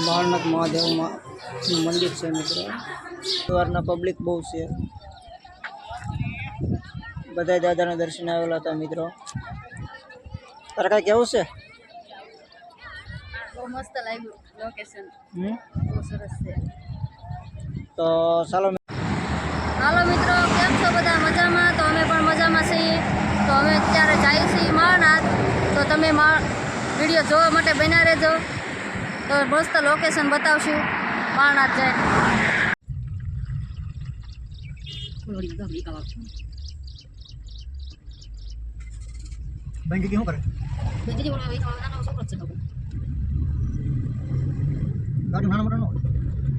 महानाथ महादेव मंदिर से मित्रों सवारना पब्लिक बहुत से बधाई दादा ने दर्शन आवेला था मित्रों। तारा का केवुं छे? बहुत मस्त लाग्યું लोकेशन બહુ સરસ છે। તો ચાલો મિત્રો કેમ છો બધા મજામાં? તો અમે પણ મજામાં છીએ। તો અમે અત્યારે જઈએ છીએ માળનાથ। તો તમે વિડીયો જોવા માટે બન્યા રહેજો। તો મસ્ત લોકેશન બતાવશું માળનાથ જઈને। બંડી કેવું કરે? બંડી બોલા ભાઈ નાનો છોકરો છે તો ગાડી નાનો મોટો નો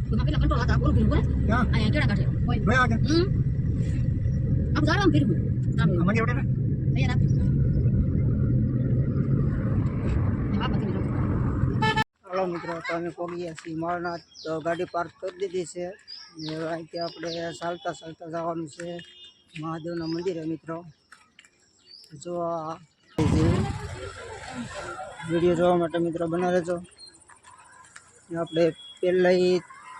કોઈ પેલા કંટ્રોલ હતા બોલ ભીરું બોલે ક્યાં અહીંયા કેડા કાઢે ઓય ભાઈ આગળ આપ જાળવા ભીરું મને ઓડે ને અહીંયા हेलो मित्रों तो अमे पहुंच गया छी मारनाथ। तो गाड़ी पार्क कर दीधी है। अहींथी आपणे चालता चालता जवानुं छे महादेवना मंदिर है मित्रों। जो वीडियो जोवा माटे मित्रों बना रहेजो। आपणे पहला ही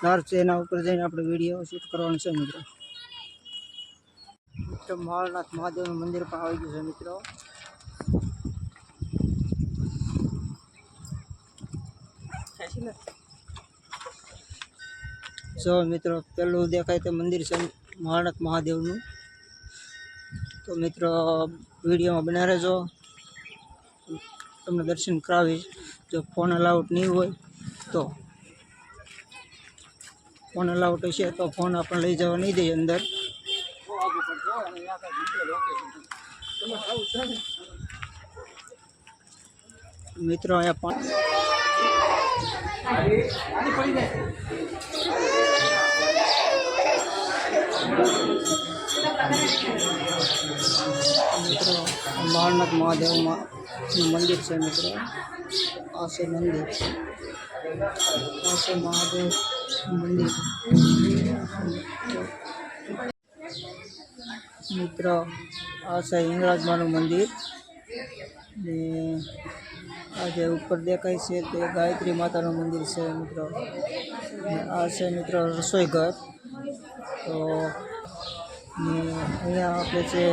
धार छे एना उपर जईने आपणे वीडियो शूट करवानो छे मित्रों। मित्रों मारनाथ महादेवना मंदिर पर आई गयुं छे मित्रों। जो मित्रों पहलू देखाय तो मंदिर से महानाथ महादेव नु। तो मित्रों वीडियो में बना रहो तमने दर्शन करावी। जो फोन अलाउड नहीं हो तो फोन अलाउड है तो फोन अपन लई जवा नहीं दे अंदर। मित्रों अँ मित्रों महानाथ महादेव मंदिर से मित्रों आसे मंदिर आसे महादेव मंदिर मित्रों आसे हिंगराज मानु मंदिर ने आज ऊपर देखाय से ते गायत्री माता नु मंदिर से मित्रों। आ से मित्रों रसोई घर। तो अहींया आपणे छे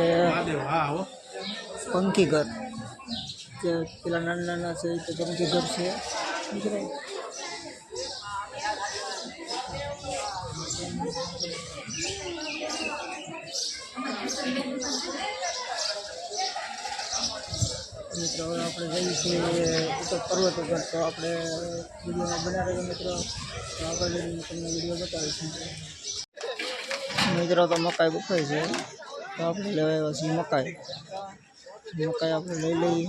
पंखी घर। जे पेला नाना नाना छे तो पंखी घर छे मित्रों। मित्रों આપણે જઈએ છીએ ઉપર પર્વત ઉપર। તો આપણે વિડીયોમાં બના રહેજો મિત્રો। તો આગળ જઈને તમને વિડીયો બતાવીશું મિત્રો। તો મકાઈ બફાઈ છે તો આપણે લેવા આવ્યા છીએ મકાઈ। મકાઈ આપણે લઈ લઈએ।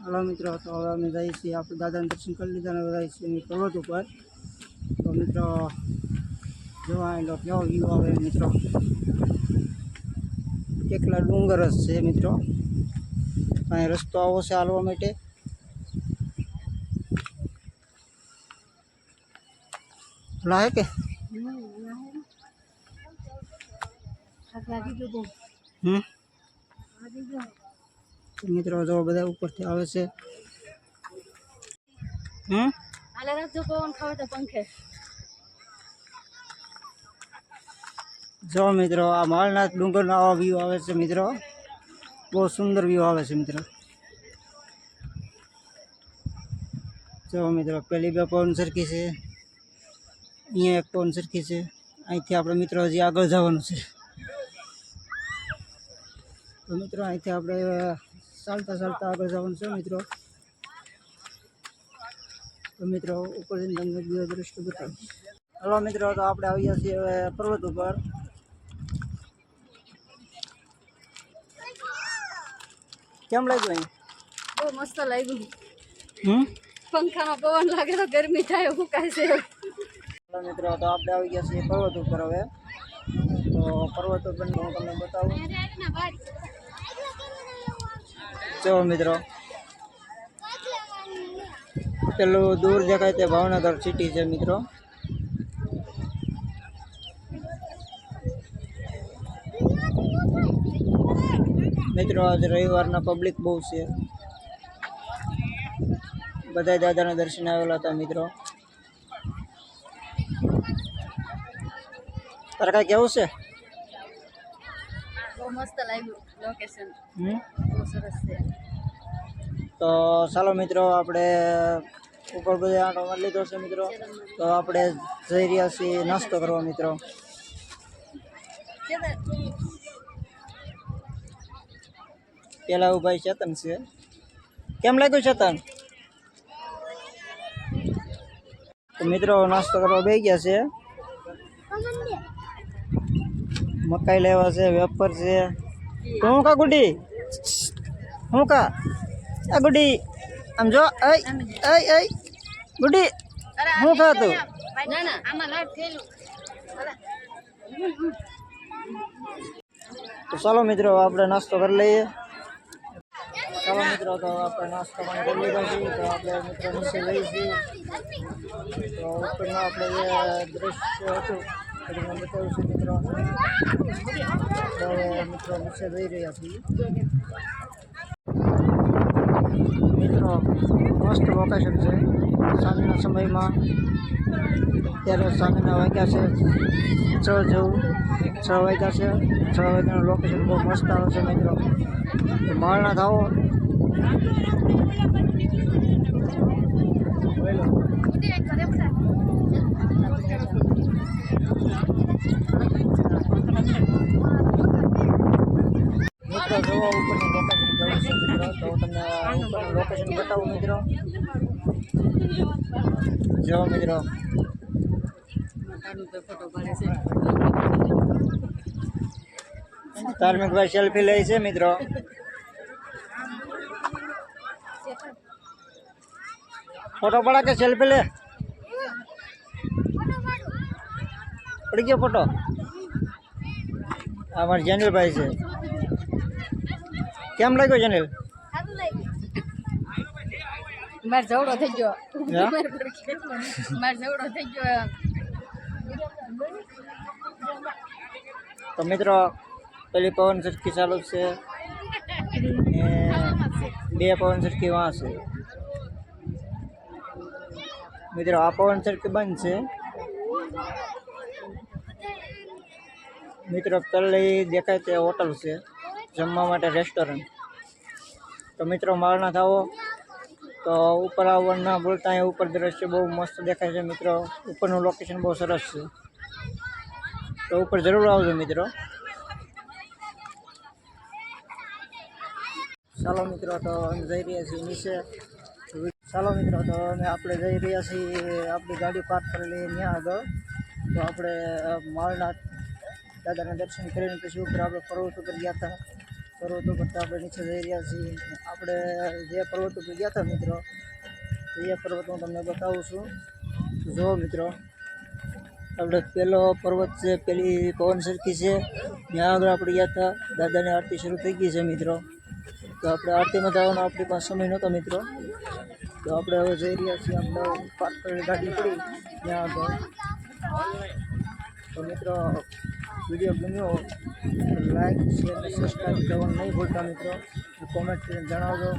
हेलो मित्रों तो हवे अमे जाइए छीए आपणे दादाने दर्शन कर लीधा ने जाइए छीए पर्वत पर। तो मित्रों जो आएलो केवो व्यू आवे मित्रों। एकला डूंगर ज छे मित्रों। अहीं रस्तो आवो छे हालवा माटे। लाहे के मित्रों जो बधा ऊपर थी आवे छे। આલે રાખજો પવન ખાવે તો પંખે। जो मित्रों आ माळनाथ डूंगर नो आवा व्यू आवे छे मित्रों। बहुत सुंदर व्यू आवे छे मित्रों। जो मित्रों पहली बे पवन सरखी छे अहींया एक पवन सरखी छे। અહીંથી આપણે મિત્રો હજી આગળ જવાનું છે। તો મિત્રો અહીંથી આપણે ચાલતા ચાલતા આગળ જવાનું છે મિત્રો। તો મિત્રો ઉપર જઈને તમને બીજો દ્રશ્ય બતાવીશ। હલો મિત્રો તો આપણે આવી ગયા છીએ હવે પર્વત ઉપર। કેમ લાગ્યું અહીં? બહુ મસ્ત લાગ્યું। પંખામાં પવન લાગે તો ગરમી થાય હુકાય છે। મિત્રો તો આપણે આવી ગયા છીએ પર્વત ઉપર હવે। તો પર્વત ઉપર હું તમને બતાવું। જો મિત્રો પેલું દૂર દેખાય તે ભાવનગર સિટી છે મિત્રો। મિત્રો આજે રવિવારના પબ્લિક બહુ છે, બધા દાદાના દર્શન આવેલા હતા મિત્રો. તારે કાંઈ કેવું છે? બહુ મસ્ત લાગ્યું લોકેશન, હમ બહુ સરસ છે. તો ચાલો મિત્રો, આપણે ઉપર બધે આંટો મારી લીધો છે મિત્રો. તો આપણે જઈ રહ્યા છીએ નાસ્તો કરવા મિત્રો. પેલા એવું ભાઈ ચેતન છે. કેમ લાગ્યું ચેતન? તો મિત્રો નાસ્તો કરવા બેસી ગયા છે. મકાઈ લેવા છે, વેફર છે. તો હું કા ગુડી, હું કા આ ગુડી આમ જો, અય ગુડી હું ખા તું? ના ના, આમાં લાટ થયેલું. તો ચાલો મિત્રો, આપણે નાસ્તો કરી લઈએ. ચાલો મિત્રો, તો આપણે નાસ્તો પણ કરી લીધો છે. તો આપણે મિત્રો નીચે જઈએ છીએ. તો ઉપરનું આપણે જે દ્રશ્ય હતું એ તમને બતાવું છું મિત્રો. તો મિત્રો નીચે જઈ રહ્યા છીએ મિત્રો. મસ્ત લોકેશન છે. સાંજના સમયમાં અત્યારે સાંજના વાગ્યા છે 6 જેવું, 6 વાગ્યા છે. 6 વાગ્યાનું લોકેશન બહુ મસ્ત આવે છે મિત્રો. તો માળના થાવો. મિત્રો જોવા ઉપરનું લોકેશન કેવું છે મિત્રો. તો તમને ઉપરનું લોકેશન બતાવું મિત્રો. જો મિત્રો, ફોટો પાડે છે. ધાર્મિકભાઈ સેલ્ફી લે છે મિત્રો. ફોટો પડા કે સેલ્ફી લે? પડી ગયો ફોટો. આ મારા જેનિલભાઈ છે. કેમ લાગ્યો જેનિલ? માર જવડો થઈ ગયો, હા? માર જવડો થઈ ગયો. તો મિત્રો પેલી પવન સરખી ચાલુ છે ને 2 પવન સરખી વાં છે મિત્રો. આ પવન સરખી બંધ છે મિત્રો. પેલી દેખાય તે હોટલ છે, જમવા માટે રેસ્ટોરન્ટ. તો મિત્રો માળના થાવો. તો ઉપર આવવાનું ના બોલતા, અહીંયા ઉપર દ્રશ્ય બહુ મસ્ત દેખાય છે મિત્રો. ઉપરનું લોકેશન બહુ સરસ છે. તો ઉપર જરૂર આવજો મિત્રો. ચાલો મિત્રો, તો અમે જઈ રહ્યા છીએ નીચે. ચાલો મિત્રો, તો આપણે જઈ રહ્યા છીએ આપણી ગાડી પાર્ક કરેલી ત્યાં આગળ. તો આપણે માળના દાદાના દર્શન કરીને પછી ઉપર આપણે પર્વત ઉપર ગયા હતા. પર્વત ઉપર તો આપણે નીચે જઈ રહ્યા છીએ. આપણે જે પર્વત ઉપર ગયા હતા મિત્રો, એ પર્વત હું તમને બતાવું છું. જુઓ મિત્રો, આપણે પહેલો પર્વત છે, પેલી પવન સરખી છે, ત્યાં આગળ આપણે ગયા હતા. દાદાની આરતી શરૂ થઈ ગઈ છે મિત્રો. તો આપણે આરતીમાં જવાનો આપણી પાસે સમય નહોતો મિત્રો. તો આપણે હવે જઈ રહ્યા છીએ. આપણે પાર્ક કરેલી ગાડી પડી ત્યાં આગળ. તો મિત્રો વિડીયો ગમ્યો લાઈક, શેર અને સબસ્ક્રાઈબ કરવાનું નહીં ભૂલતા મિત્રો. કોમેન્ટ કરીને જણાવજો.